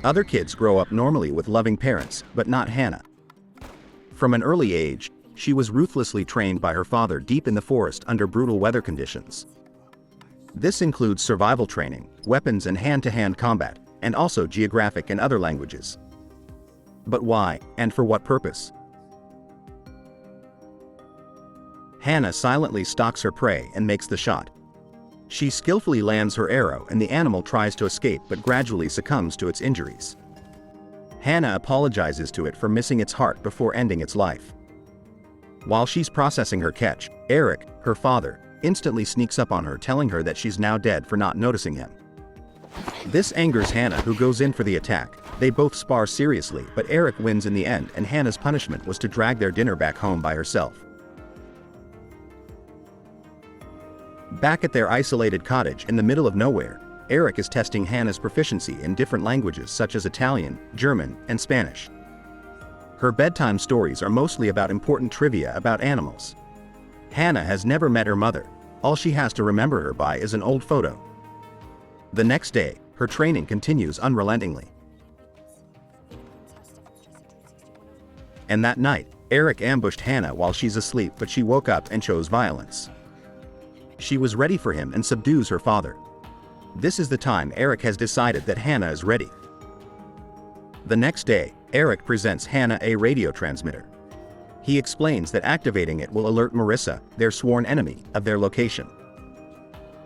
Other kids grow up normally with loving parents, but not Hanna. From an early age, she was ruthlessly trained by her father deep in the forest under brutal weather conditions. This includes survival training, weapons and hand-to-hand combat, and also geographic and other languages. But why, and for what purpose? Hanna silently stalks her prey and makes the shot. She skillfully lands her arrow and the animal tries to escape but gradually succumbs to its injuries. Hanna apologizes to it for missing its heart before ending its life. While she's processing her catch, Eric, her father, instantly sneaks up on her, telling her that she's now dead for not noticing him. This angers Hanna, who goes in for the attack. They both spar seriously, but Eric wins in the end, and Hanna's punishment was to drag their dinner back home by herself. Back at their isolated cottage in the middle of nowhere, Eric is testing Hanna's proficiency in different languages such as Italian, German, and Spanish. Her bedtime stories are mostly about important trivia about animals. Hanna has never met her mother. All she has to remember her by is an old photo. The next day, her training continues unrelentingly. And that night, Eric ambushed Hanna while she's asleep, but she woke up and chose violence. She was ready for him and subdues her father. This is the time Eric has decided that Hanna is ready. The next day, Eric presents Hanna a radio transmitter. He explains that activating it will alert Marissa, their sworn enemy, of their location.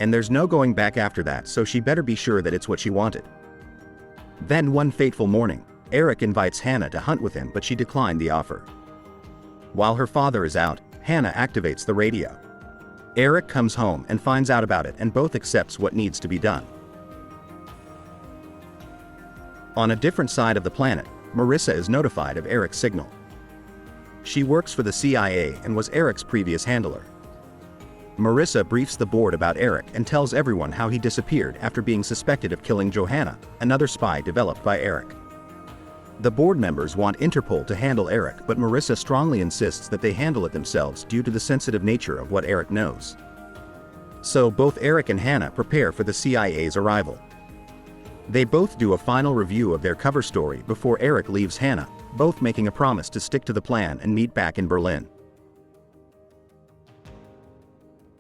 And there's no going back after that, so she better be sure that it's what she wanted. Then one fateful morning, Eric invites Hanna to hunt with him, but she declined the offer. While her father is out, Hanna activates the radio. Eric comes home and finds out about it, and both accepts what needs to be done. On a different side of the planet, Marissa is notified of Eric's signal. She works for the CIA and was Eric's previous handler. Marissa briefs the board about Eric and tells everyone how he disappeared after being suspected of killing Johanna, another spy developed by Eric. The board members want Interpol to handle Eric, but Marissa strongly insists that they handle it themselves due to the sensitive nature of what Eric knows. So both Eric and Hanna prepare for the CIA's arrival. They both do a final review of their cover story before Eric leaves Hanna, both making a promise to stick to the plan and meet back in Berlin.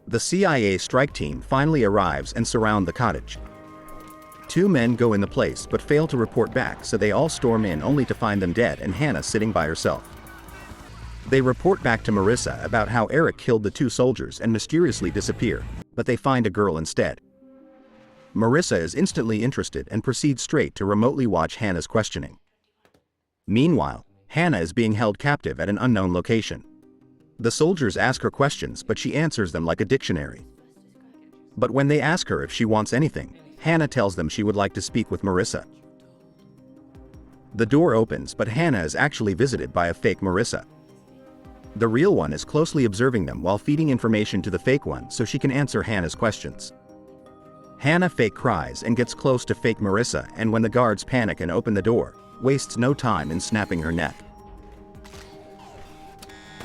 The CIA strike team finally arrives and surround the cottage. 2 men go in the place but fail to report back, so they all storm in only to find them dead and Hanna sitting by herself. They report back to Marissa about how Eric killed the 2 soldiers and mysteriously disappear, but they find a girl instead. Marissa is instantly interested and proceeds straight to remotely watch Hanna's questioning. Meanwhile, Hanna is being held captive at an unknown location. The soldiers ask her questions, but she answers them like a dictionary. But when they ask her if she wants anything, Hanna tells them she would like to speak with Marissa. The door opens, but Hanna is actually visited by a fake Marissa. The real one is closely observing them while feeding information to the fake one so she can answer Hanna's questions. Hanna fake cries and gets close to fake Marissa, and when the guards panic and open the door, wastes no time in snapping her neck.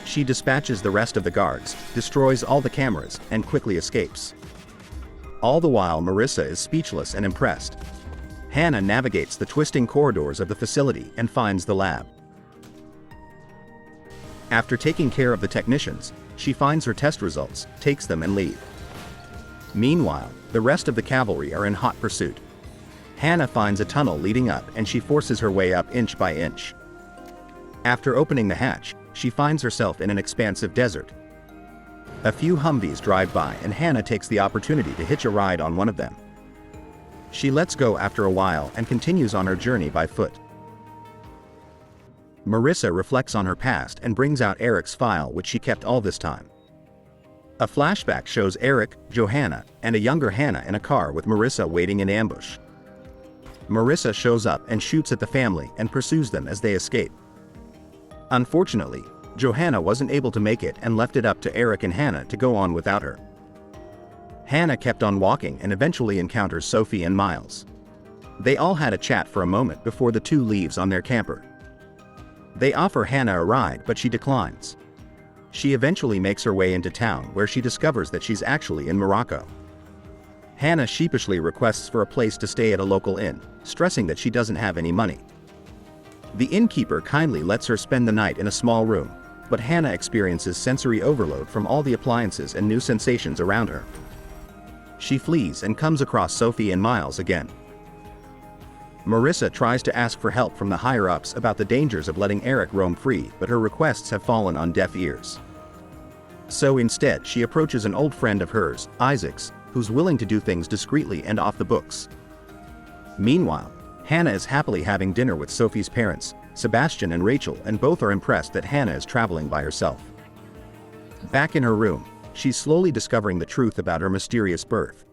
She dispatches the rest of the guards, destroys all the cameras, and quickly escapes. All the while Marissa is speechless and impressed. Hanna navigates the twisting corridors of the facility and finds the lab. After taking care of the technicians, she finds her test results, takes them and leaves. Meanwhile, the rest of the cavalry are in hot pursuit. Hanna finds a tunnel leading up and she forces her way up inch by inch. After opening the hatch, she finds herself in an expansive desert. A few Humvees drive by and Hanna takes the opportunity to hitch a ride on one of them. She lets go after a while and continues on her journey by foot. Marissa reflects on her past and brings out Eric's file, which she kept all this time. A flashback shows Eric, Johanna, and a younger Hanna in a car with Marissa waiting in ambush. Marissa shows up and shoots at the family and pursues them as they escape. Unfortunately, Johanna wasn't able to make it and left it up to Eric and Hanna to go on without her. Hanna kept on walking and eventually encounters Sophie and Miles. They all had a chat for a moment before the 2 leaves on their camper. They offer Hanna a ride, but she declines. She eventually makes her way into town, where she discovers that she's actually in Morocco. Hanna sheepishly requests for a place to stay at a local inn, stressing that she doesn't have any money. The innkeeper kindly lets her spend the night in a small room, but Hanna experiences sensory overload from all the appliances and new sensations around her. She flees and comes across Sophie and Miles again. Marissa tries to ask for help from the higher-ups about the dangers of letting Eric roam free, but her requests have fallen on deaf ears. So instead, she approaches an old friend of hers, Isaac's, who's willing to do things discreetly and off the books. Meanwhile, Hanna is happily having dinner with Sophie's parents, Sebastian and Rachel, and both are impressed that Hanna is traveling by herself. Back in her room, she's slowly discovering the truth about her mysterious birth.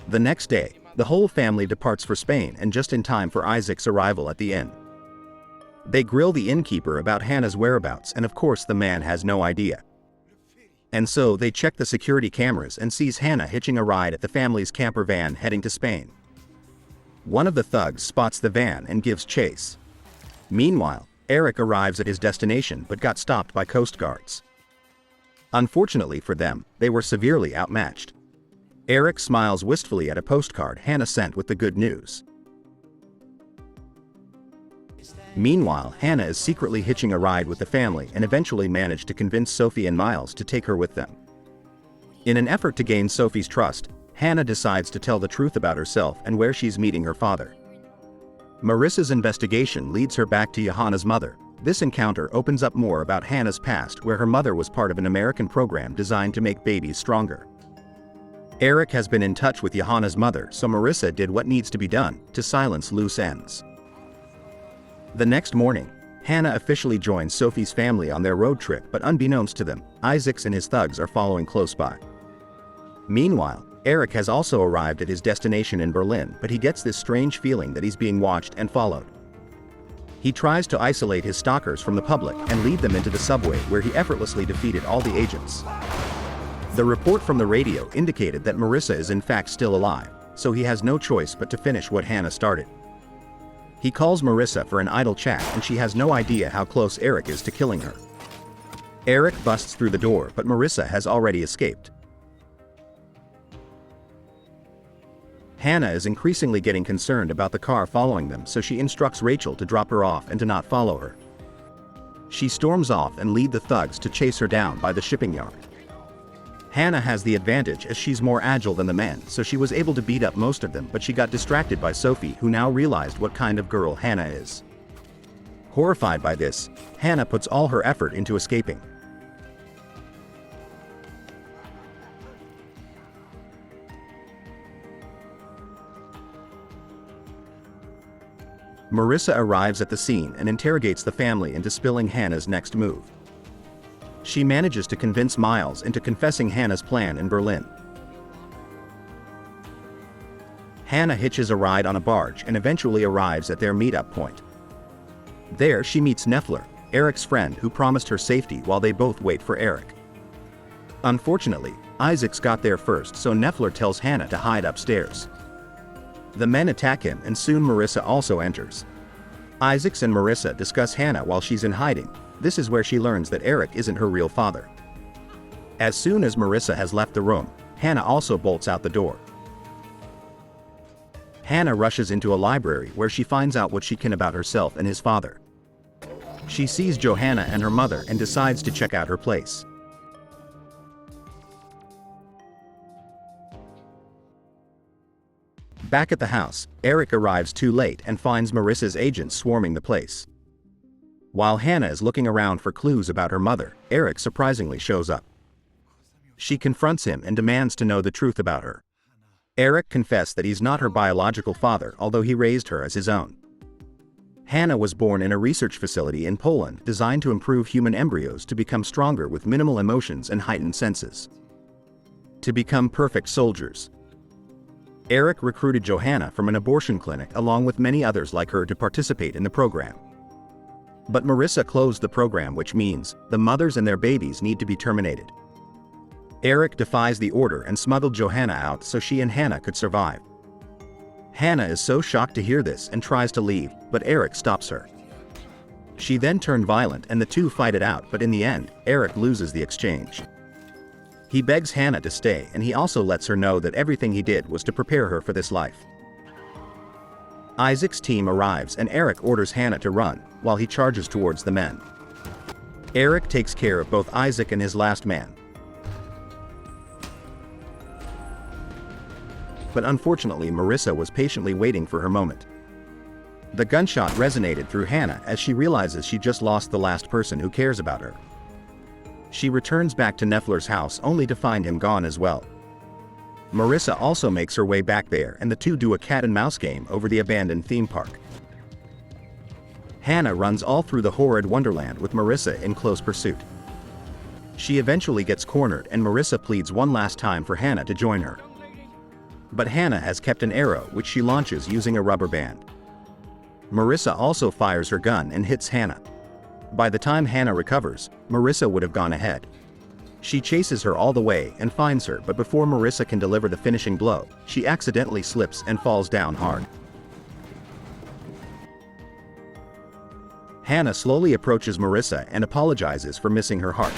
The next day, the whole family departs for Spain, and just in time for Isaac's arrival at the inn. They grill the innkeeper about Hanna's whereabouts, and of course the man has no idea. And so they check the security cameras and sees Hanna hitching a ride at the family's camper van heading to Spain. One of the thugs spots the van and gives chase. Meanwhile, Eric arrives at his destination but got stopped by Coast Guards. Unfortunately for them, they were severely outmatched. Eric smiles wistfully at a postcard Hanna sent with the good news. Meanwhile, Hanna is secretly hitching a ride with the family and eventually managed to convince Sophie and Miles to take her with them. In an effort to gain Sophie's trust, Hanna decides to tell the truth about herself and where she's meeting her father. Marissa's investigation leads her back to Johanna's mother. This encounter opens up more about Hanna's past, where her mother was part of an American program designed to make babies stronger. Eric has been in touch with Johanna's mother, so Marissa did what needs to be done to silence loose ends. The next morning, Hanna officially joins Sophie's family on their road trip, but unbeknownst to them, Isaacs and his thugs are following close by. Meanwhile, Eric has also arrived at his destination in Berlin, but he gets this strange feeling that he's being watched and followed. He tries to isolate his stalkers from the public and lead them into the subway, where he effortlessly defeated all the agents. The report from the radio indicated that Marissa is in fact still alive, so he has no choice but to finish what Hanna started. He calls Marissa for an idle chat, and she has no idea how close Eric is to killing her. Eric busts through the door, but Marissa has already escaped. Hanna is increasingly getting concerned about the car following them, so she instructs Rachel to drop her off and to not follow her. She storms off and leads the thugs to chase her down by the shipping yard. Hanna has the advantage as she's more agile than the men, so she was able to beat up most of them, but she got distracted by Sophie, who now realized what kind of girl Hanna is. Horrified by this, Hanna puts all her effort into escaping. Marissa arrives at the scene and interrogates the family into spilling Hanna's next move. She manages to convince Miles into confessing Hanna's plan in Berlin. Hanna hitches a ride on a barge and eventually arrives at their meetup point. There she meets Neffler, Eric's friend, who promised her safety while they both wait for Eric. Unfortunately, Isaacs got there first, so Neffler tells Hanna to hide upstairs. The men attack him, and soon Marissa also enters. Isaacs and Marissa discuss Hanna while she's in hiding. This is where she learns that Eric isn't her real father. As soon as Marissa has left the room, Hanna also bolts out the door. Hanna rushes into a library where she finds out what she can about herself and his father. She sees Johanna and her mother and decides to check out her place. Back at the house, Eric arrives too late and finds Marissa's agents swarming the place. While Hanna is looking around for clues about her mother, Eric surprisingly shows up. She confronts him and demands to know the truth about her. Eric confessed that he's not her biological father, although he raised her as his own. Hanna was born in a research facility in Poland designed to improve human embryos to become stronger with minimal emotions and heightened senses. To become perfect soldiers. Eric recruited Johanna from an abortion clinic along with many others like her to participate in the program. But Marissa closed the program, which means the mothers and their babies need to be terminated. Eric defies the order and smuggled Johanna out so she and Hanna could survive. Hanna is so shocked to hear this and tries to leave, but Eric stops her. She then turned violent and the two fight it out, but in the end, Eric loses the exchange. He begs Hanna to stay, and he also lets her know that everything he did was to prepare her for this life. Isaac's team arrives and Eric orders Hanna to run, while he charges towards the men. Eric takes care of both Isaac and his last man. But unfortunately Marissa was patiently waiting for her moment. The gunshot resonated through Hanna as she realizes she just lost the last person who cares about her. She returns back to Neffler's house only to find him gone as well. Marissa also makes her way back there and the two do a cat-and-mouse game over the abandoned theme park. Hanna runs all through the horrid wonderland with Marissa in close pursuit. She eventually gets cornered and Marissa pleads one last time for Hanna to join her. But Hanna has kept an arrow which she launches using a rubber band. Marissa also fires her gun and hits Hanna. By the time Hanna recovers, Marissa would have gone ahead. She chases her all the way and finds her, but before Marissa can deliver the finishing blow, she accidentally slips and falls down hard. Hanna slowly approaches Marissa and apologizes for missing her heart.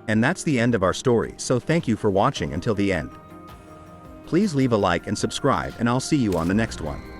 And that's the end of our story, so thank you for watching until the end. Please leave a like and subscribe, and I'll see you on the next one.